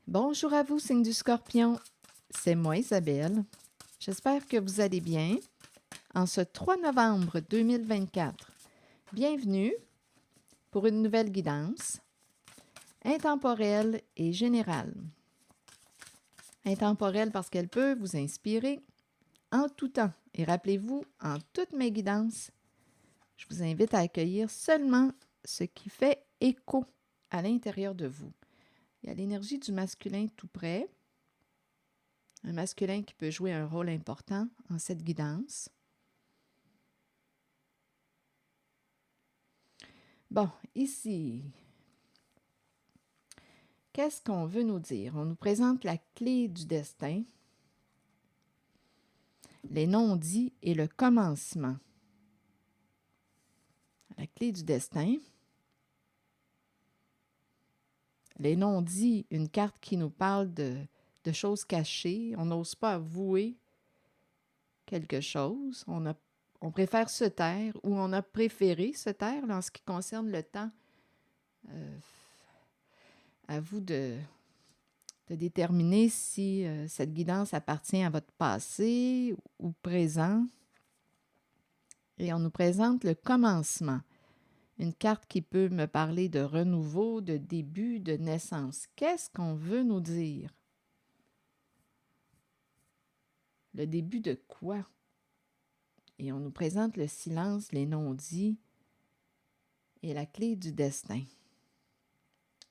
Bonjour à vous, signe du Scorpion. C'est moi, Isabelle. J'espère que vous allez bien. En ce 3 novembre 2024, bienvenue pour une nouvelle guidance intemporelle et générale. Intemporelle parce qu'elle peut vous inspirer en tout temps. Et rappelez-vous, en toutes mes guidances, je vous invite à accueillir seulement ce qui fait écho à l'intérieur de vous. Il y a l'énergie du masculin tout près. Un masculin qui peut jouer un rôle important en cette guidance. Bon, ici, qu'est-ce qu'on veut nous dire? On nous présente la clé du destin, les non-dits et le commencement. La clé du destin, les non-dits, une carte qui nous parle de choses cachées. On n'ose pas avouer quelque chose. On préfère se taire ou on a préféré se taire là, en ce qui concerne le temps. À vous de déterminer si cette guidance appartient à votre passé ou présent. Et on nous présente le commencement. Une carte qui peut me parler de renouveau, de début, de naissance. Qu'est-ce qu'on veut nous dire? Le début de quoi? Et on nous présente le silence, les non-dits et la clé du destin.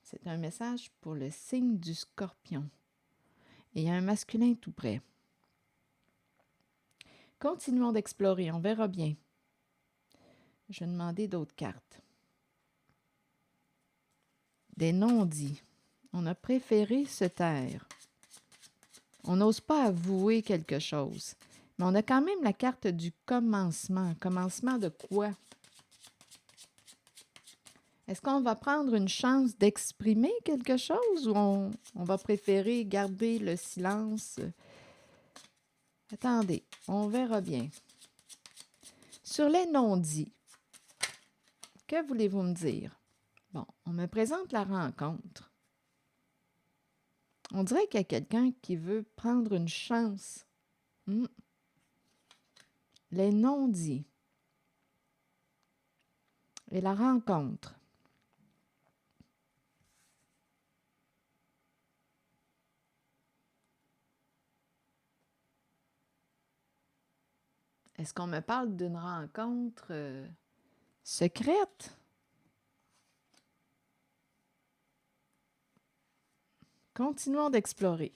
C'est un message pour le signe du Scorpion. Et il y a un masculin tout près. Continuons d'explorer, on verra bien. Je vais demander d'autres cartes. Des non-dits. On a préféré se taire. On n'ose pas avouer quelque chose. Mais on a quand même la carte du commencement. Commencement de quoi? Est-ce qu'on va prendre une chance d'exprimer quelque chose ou on va préférer garder le silence? Attendez, on verra bien. Sur les non-dits, que voulez-vous me dire? Bon, on me présente la rencontre. On dirait qu'il y a quelqu'un qui veut prendre une chance. Les non-dits et la rencontre. Est-ce qu'on me parle d'une rencontre secrète? Continuons d'explorer.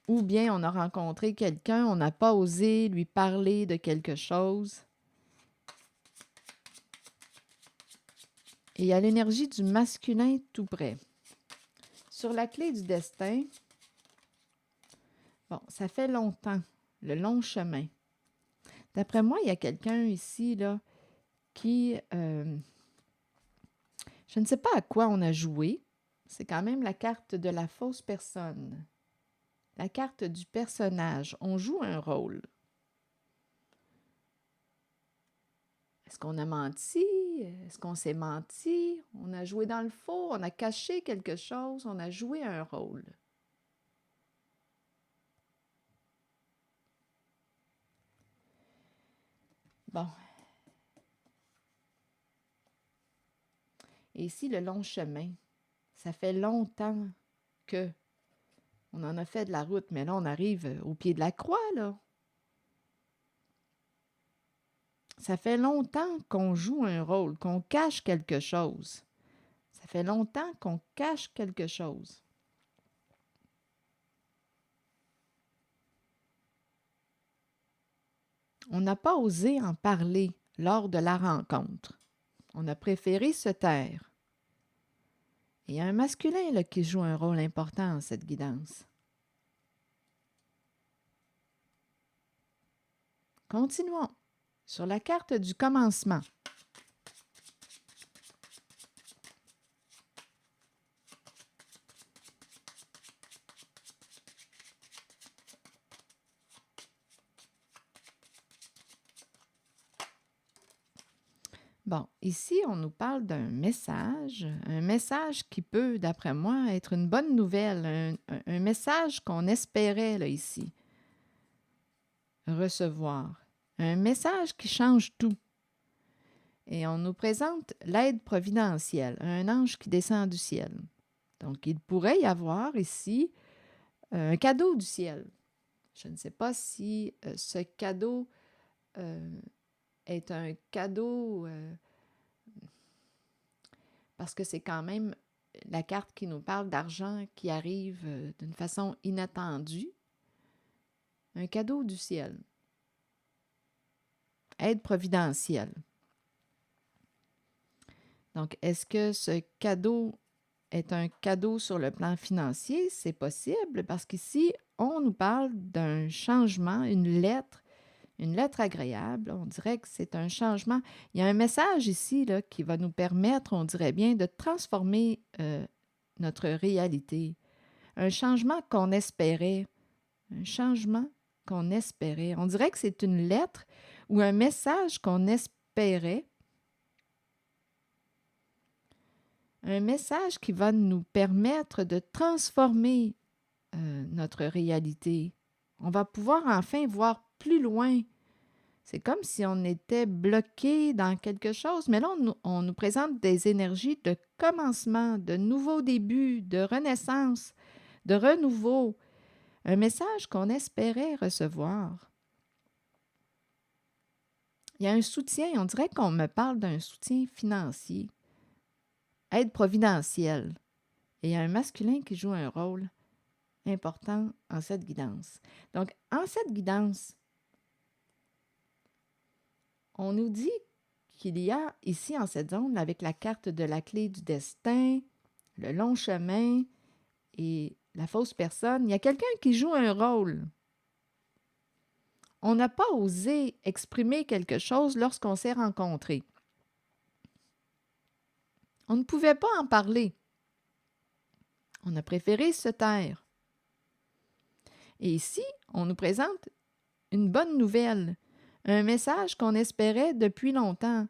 Ou bien on a rencontré quelqu'un, on n'a pas osé lui parler de quelque chose. Et il y a l'énergie du masculin tout près. Sur la clé du destin, bon, ça fait longtemps, le long chemin. D'après moi, il y a quelqu'un ici là, qui... je ne sais pas à quoi on a joué. C'est quand même la carte de la fausse personne. La carte du personnage. On joue un rôle. Est-ce qu'on a menti? Est-ce qu'on s'est menti? On a joué dans le faux? On a caché quelque chose? On a joué un rôle? Bon. Et ici, le long chemin. Ça fait longtemps que on en a fait de la route, mais là, on arrive au pied de la croix, là. Ça fait longtemps qu'on joue un rôle, qu'on cache quelque chose. Ça fait longtemps qu'on cache quelque chose. On n'a pas osé en parler lors de la rencontre. On a préféré se taire. Et il y a un masculin là, qui joue un rôle important dans cette guidance. Continuons. Sur la carte du commencement. Bon, ici, on nous parle d'un un message qui peut, d'après moi, être une bonne nouvelle, un message qu'on espérait, là, ici, recevoir. Un message qui change tout. Et on nous présente l'aide providentielle, un ange qui descend du ciel. Donc, il pourrait y avoir ici un cadeau du ciel. Je ne sais pas si ce cadeau est un cadeau parce que c'est quand même la carte qui nous parle d'argent qui arrive d'une façon inattendue. Un cadeau du ciel. Aide providentielle. Donc, est-ce que ce cadeau est un cadeau sur le plan financier? C'est possible parce qu'ici, on nous parle d'un changement, une lettre agréable. On dirait que c'est un changement. Il y a un message ici là, qui va nous permettre, on dirait bien, de transformer notre réalité. Un changement qu'on espérait. Un changement qu'on espérait. On dirait que c'est une lettre ou un message qu'on espérait. Un message qui va nous permettre de transformer notre réalité. On va pouvoir enfin voir plus loin. C'est comme si on était bloqué dans quelque chose, mais là, on nous présente des énergies de commencement, de nouveau début, de renaissance, de renouveau. Un message qu'on espérait recevoir. Il y a un soutien, on dirait qu'on me parle d'un soutien financier. Aide providentielle. Et il y a un masculin qui joue un rôle important en cette guidance. Donc, en cette guidance, on nous dit qu'il y a ici en cette zone, avec la carte de la clé du destin, le long chemin et la fausse personne, il y a quelqu'un qui joue un rôle. On n'a pas osé exprimer quelque chose lorsqu'on s'est rencontrés. On ne pouvait pas en parler. On a préféré se taire. Et ici, on nous présente une bonne nouvelle, un message qu'on espérait depuis longtemps.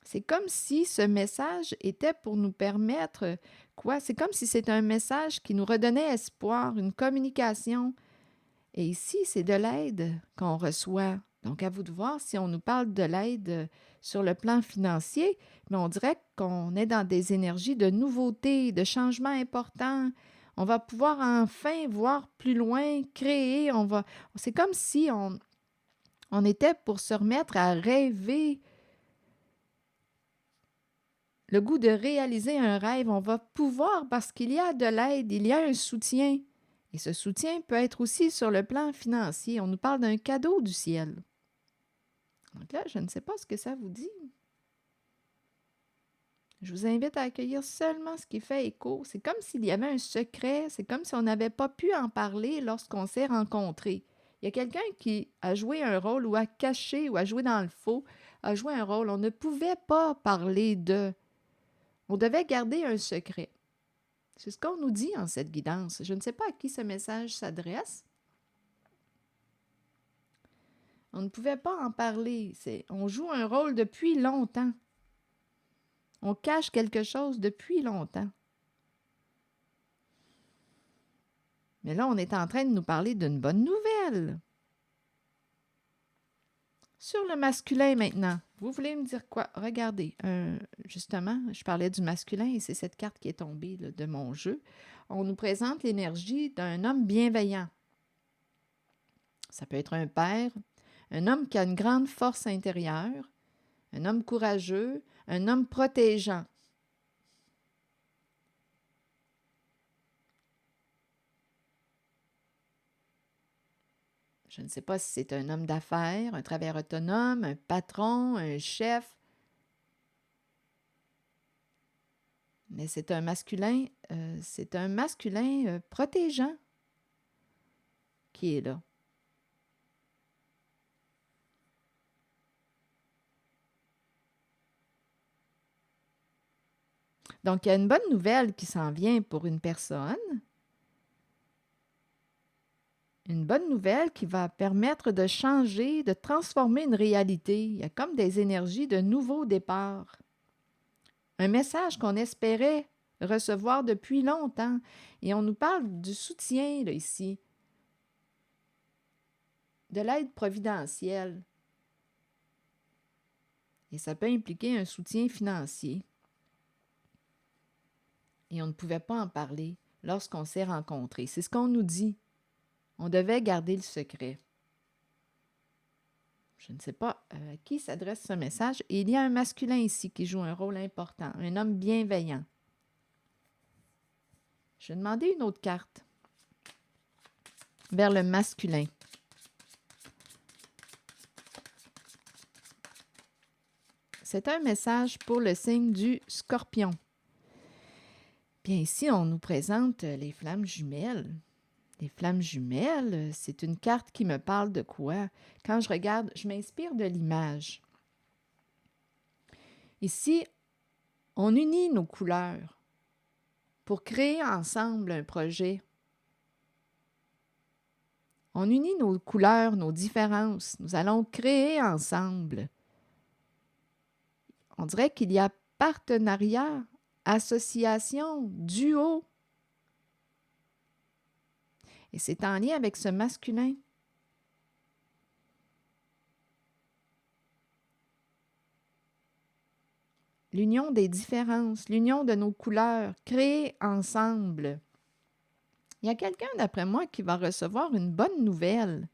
C'est comme si ce message était pour nous permettre quoi? C'est comme si c'était un message qui nous redonnait espoir, une communication. Et ici, c'est de l'aide qu'on reçoit. Donc, à vous de voir si on nous parle de l'aide sur le plan financier, mais on dirait qu'on est dans des énergies de nouveautés, de changements importants. On va pouvoir enfin voir plus loin, créer. C'est comme si on était pour se remettre à rêver. Le goût de réaliser un rêve, on va pouvoir parce qu'il y a de l'aide, il y a un soutien. Et ce soutien peut être aussi sur le plan financier. On nous parle d'un cadeau du ciel. Donc là, je ne sais pas ce que ça vous dit. Je vous invite à accueillir seulement ce qui fait écho. C'est comme s'il y avait un secret, c'est comme si on n'avait pas pu en parler lorsqu'on s'est rencontrés. Il y a quelqu'un qui a joué un rôle ou a caché ou a joué dans le faux, a joué un rôle. On ne pouvait pas parler de. On devait garder un secret. C'est ce qu'on nous dit en cette guidance. Je ne sais pas à qui ce message s'adresse. On ne pouvait pas en parler. On joue un rôle depuis longtemps. On cache quelque chose depuis longtemps. Mais là, on est en train de nous parler d'une bonne nouvelle. Sur le masculin maintenant, vous voulez me dire quoi? Regardez, justement, je parlais du masculin et c'est cette carte qui est tombée là, de mon jeu. On nous présente l'énergie d'un homme bienveillant. Ça peut être un père, un homme qui a une grande force intérieure, un homme courageux, un homme protégeant. Je ne sais pas si c'est un homme d'affaires, un travailleur autonome, un patron, un chef. Mais c'est un masculin protégeant qui est là. Donc, il y a une bonne nouvelle qui s'en vient pour une personne. une bonne nouvelle qui va permettre de changer, de transformer une réalité. Il y a comme des énergies de nouveau départ. Un message qu'on espérait recevoir depuis longtemps. Et on nous parle du soutien, là, ici, de l'aide providentielle. Et ça peut impliquer un soutien financier. Et on ne pouvait pas en parler lorsqu'on s'est rencontrés. C'est ce qu'on nous dit. On devait garder le secret. Je ne sais pas à qui s'adresse ce message. Et il y a un masculin ici qui joue un rôle important, un homme bienveillant. Je vais demander une autre carte vers le masculin. C'est un message pour le signe du Scorpion. Bien, ici, on nous présente les flammes jumelles. Les flammes jumelles, c'est une carte qui me parle de quoi? Quand je regarde, je m'inspire de l'image. Ici, on unit nos couleurs pour créer ensemble un projet. On unit nos couleurs, nos différences. Nous allons créer ensemble. On dirait qu'il y a partenariat, association, duo. Et c'est en lien avec ce masculin. L'union des différences, l'union de nos couleurs, créer ensemble. Il y a quelqu'un, d'après moi, qui va recevoir une bonne nouvelle.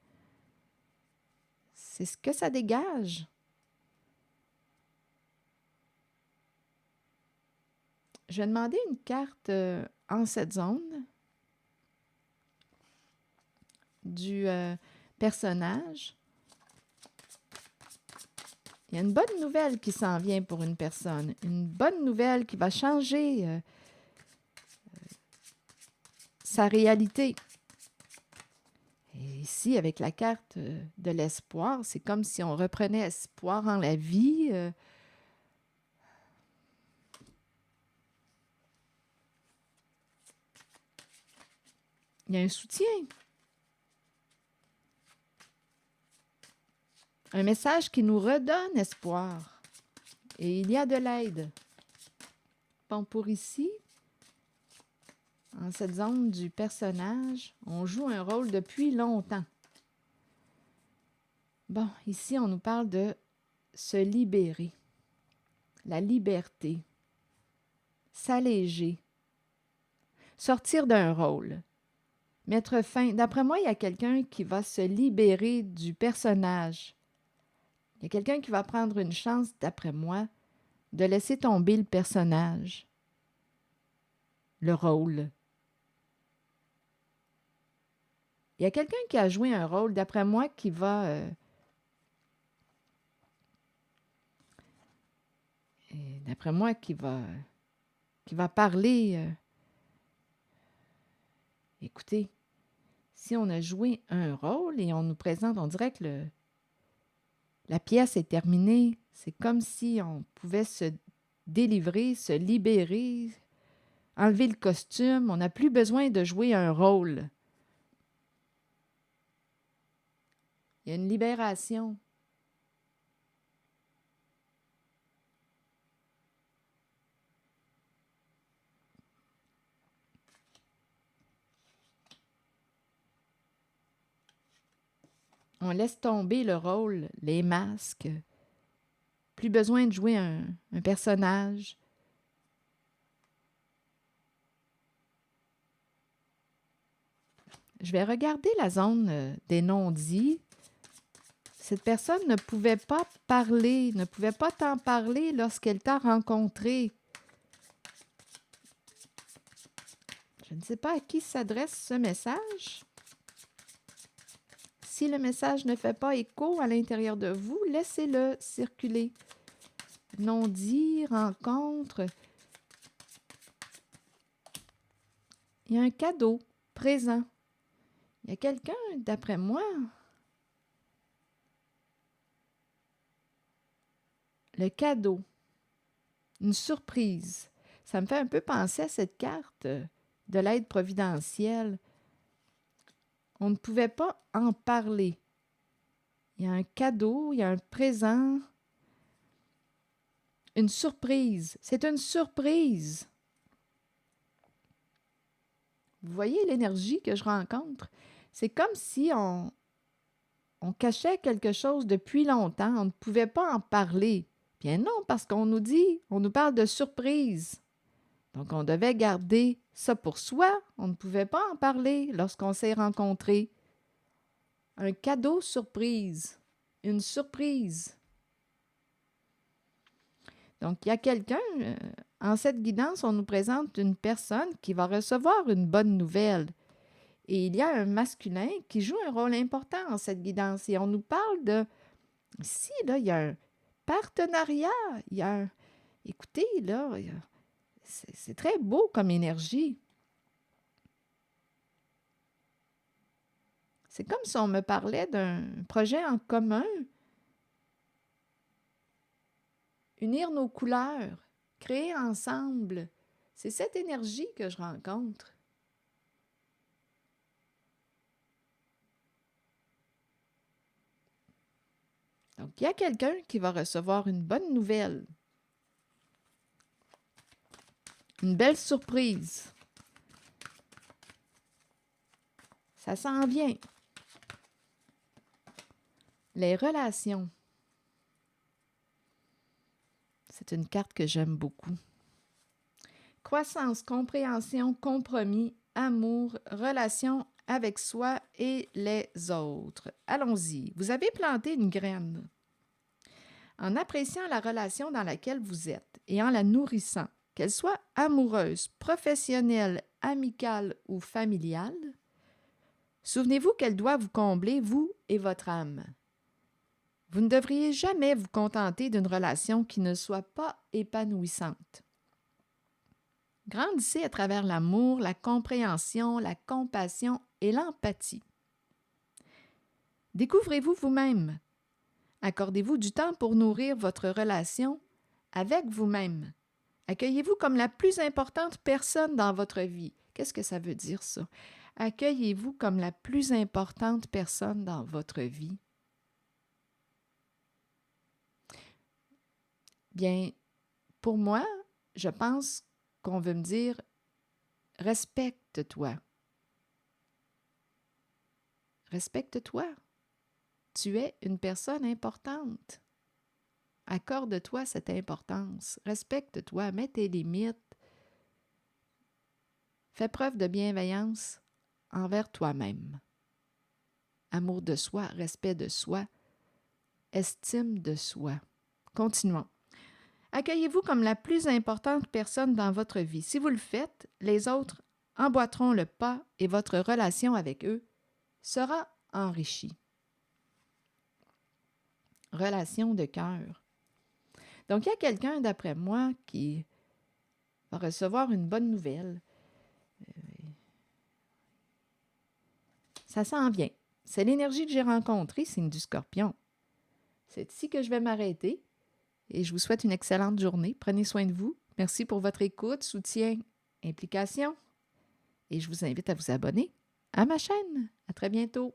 C'est ce que ça dégage. Je vais demander une carte en cette zone du personnage. Il y a une bonne nouvelle qui s'en vient pour une personne. Une bonne nouvelle qui va changer sa réalité. Et ici, avec la carte de l'espoir, c'est comme si on reprenait espoir en la vie. Il y a un soutien. Un message qui nous redonne espoir. Et il y a de l'aide. Bon, pour ici, en cette zone du personnage, on joue un rôle depuis longtemps. Bon, ici, on nous parle de se libérer. La liberté. S'alléger. Sortir d'un rôle. Mettre fin. D'après moi, il y a quelqu'un qui va se libérer du personnage. Il y a quelqu'un qui va prendre une chance, d'après moi, de laisser tomber le personnage, le rôle. Il y a quelqu'un qui a joué un rôle, d'après moi, qui va qui va parler. Écoutez, si on a joué un rôle et on nous présente, on dirait que la pièce est terminée. C'est comme si on pouvait se délivrer, se libérer, enlever le costume. On n'a plus besoin de jouer un rôle. Il y a une libération. On laisse tomber le rôle, les masques. Plus besoin de jouer un personnage. Je vais regarder la zone des non-dits. Cette personne ne pouvait pas parler, ne pouvait pas t'en parler lorsqu'elle t'a rencontré. Je ne sais pas à qui s'adresse ce message. Si le message ne fait pas écho à l'intérieur de vous, laissez-le circuler. Non-dit, rencontre. Il y a un cadeau présent. Il y a quelqu'un, d'après moi, le cadeau, une surprise. Ça me fait un peu penser à cette carte de l'aide providentielle. on ne pouvait pas en parler. Il y a un cadeau, il y a un présent, une surprise. C'est une surprise. Vous voyez l'énergie que je rencontre? C'est comme si on cachait quelque chose depuis longtemps. On ne pouvait pas en parler. Bien non, parce qu'on nous parle de surprise. Donc, on devait garder ça pour soi. On ne pouvait pas en parler lorsqu'on s'est rencontrés. Un cadeau surprise. Une surprise. Donc, il y a quelqu'un, en cette guidance, on nous présente une personne qui va recevoir une bonne nouvelle. Et il y a un masculin qui joue un rôle important en cette guidance. Et on nous parle de... Ici, là, il y a un partenariat. Il y a un... Écoutez, là, c'est très beau comme énergie. C'est comme si on me parlait d'un projet en commun. Unir nos couleurs, créer ensemble. C'est cette énergie que je rencontre. Donc, il y a quelqu'un qui va recevoir une bonne nouvelle. Une belle surprise. Ça s'en vient. Les relations. C'est une carte que j'aime beaucoup. Croissance, compréhension, compromis, amour, relation avec soi et les autres. Allons-y. Vous avez planté une graine. En appréciant la relation dans laquelle vous êtes et en la nourrissant, qu'elle soit amoureuse, professionnelle, amicale ou familiale, souvenez-vous qu'elle doit vous combler, vous et votre âme. Vous ne devriez jamais vous contenter d'une relation qui ne soit pas épanouissante. Grandissez à travers l'amour, la compréhension, la compassion et l'empathie. Découvrez-vous vous-même. Accordez-vous du temps pour nourrir votre relation avec vous-même. Accueillez-vous comme la plus importante personne dans votre vie. Qu'est-ce que ça veut dire, ça? Accueillez-vous comme la plus importante personne dans votre vie. Bien, pour moi, je pense qu'on veut me dire « respecte-toi ». Respecte-toi. Tu es une personne importante. Accorde-toi cette importance. Respecte-toi, mets tes limites. Fais preuve de bienveillance envers toi-même. Amour de soi, respect de soi, estime de soi. Continuons. Accueillez-vous comme la plus importante personne dans votre vie. Si vous le faites, les autres emboîteront le pas et votre relation avec eux sera enrichie. Relation de cœur. Donc, il y a quelqu'un, d'après moi, qui va recevoir une bonne nouvelle. Ça s'en vient. C'est l'énergie que j'ai rencontrée, signe du Scorpion. C'est ici que je vais m'arrêter et je vous souhaite une excellente journée. Prenez soin de vous. Merci pour votre écoute, soutien, implication et je vous invite à vous abonner à ma chaîne. À très bientôt.